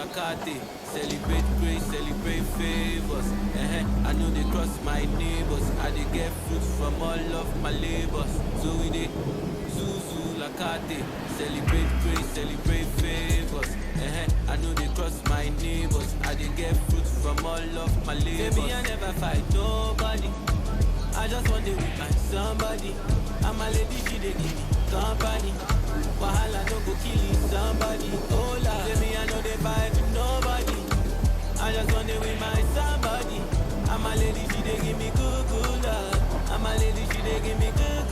Lakate, celebrate grace, celebrate favors. I know they cross my neighbors. I dey get fruits from all of my labors. So we dey Zuzu Lakate, celebrate grace, celebrate favors. I know they cross my neighbors. I dey get fruits from all of my labors. Baby, I never fight nobody. I just want to with my somebody. And my lady, she dey give me company. Wahala no go kill somebody. Oh la, baby, I know they fight with nobody. I just want to with my somebody. And my lady, she dey give me good love. And my lady, she dey give me good